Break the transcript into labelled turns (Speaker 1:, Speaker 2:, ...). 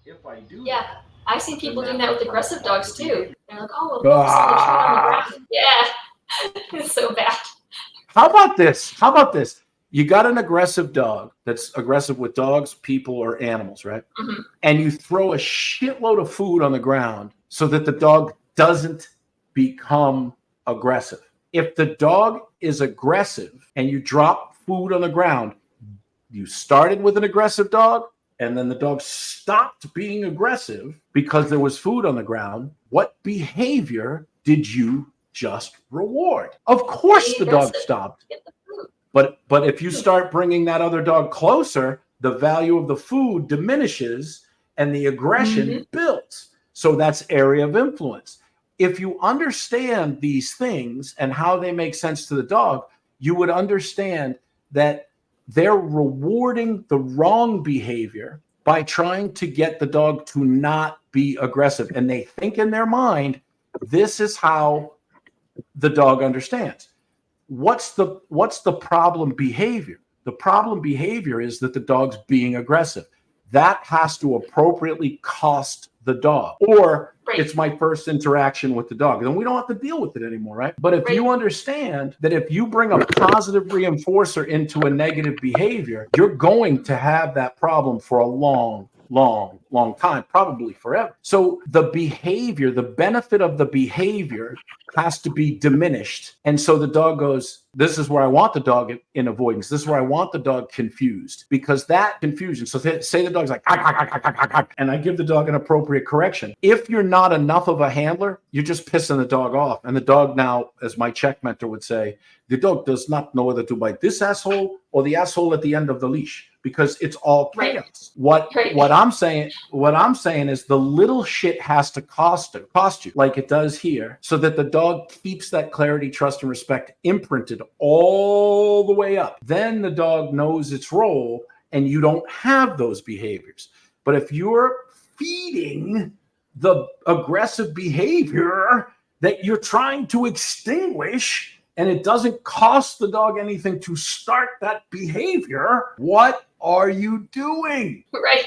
Speaker 1: If I do
Speaker 2: Yeah.
Speaker 1: that,
Speaker 2: I see people doing that with aggressive dogs too. They're like, oh, well,
Speaker 1: Ah.
Speaker 2: on the ground. Yeah. It's so bad.
Speaker 1: How about this? How about this? You got an aggressive dog that's aggressive with dogs, people, or animals, right?
Speaker 2: Mhm.
Speaker 1: And you throw a shitload of food on the ground so that the dog doesn't become aggressive. If the dog is aggressive and you drop food on the ground, you started with an aggressive dog and then the dog stopped being aggressive because there was food on the ground. What behavior did you just reward? Of course
Speaker 2: Being
Speaker 1: the dog
Speaker 2: aggressive.
Speaker 1: stopped.
Speaker 2: Get the food.
Speaker 1: But if you start bringing that other dog closer, the value of the food diminishes and the aggression builds. So that's area of influence. If you understand these things and how they make sense to the dog, you would understand that they're rewarding the wrong behavior by trying to get the dog to not be aggressive. And they think in their mind, this is how the dog understands. What's the problem behavior? The problem behavior is that the dog's being aggressive. That has to appropriately cost the dog, or
Speaker 2: Right.
Speaker 1: it's my first interaction with the dog. Then we don't have to deal with it anymore, right? But if
Speaker 2: Right.
Speaker 1: you understand that if you bring a positive reinforcer into a negative behavior, you're going to have that problem for a long time, probably forever. So the behavior, the benefit of the behavior has to be diminished. And so the dog goes, this is where I want the dog in avoidance. This is where I want the dog confused, because that confusion. So say the dog's like, and I give the dog an appropriate correction. If you're not enough of a handler, you're just pissing the dog off. And the dog now, as my check mentor would say, the dog does not know whether to bite this asshole or the asshole at the end of the leash, because it's all chaos.
Speaker 2: Right.
Speaker 1: What I'm saying is the little shit has to cost you, like it does here, so that the dog keeps that clarity, trust, and respect imprinted all the way up. Then the dog knows its role and you don't have those behaviors. But if you're feeding the aggressive behavior that you're trying to extinguish, and it doesn't cost the dog anything to start that behavior, what are you doing?
Speaker 2: Right.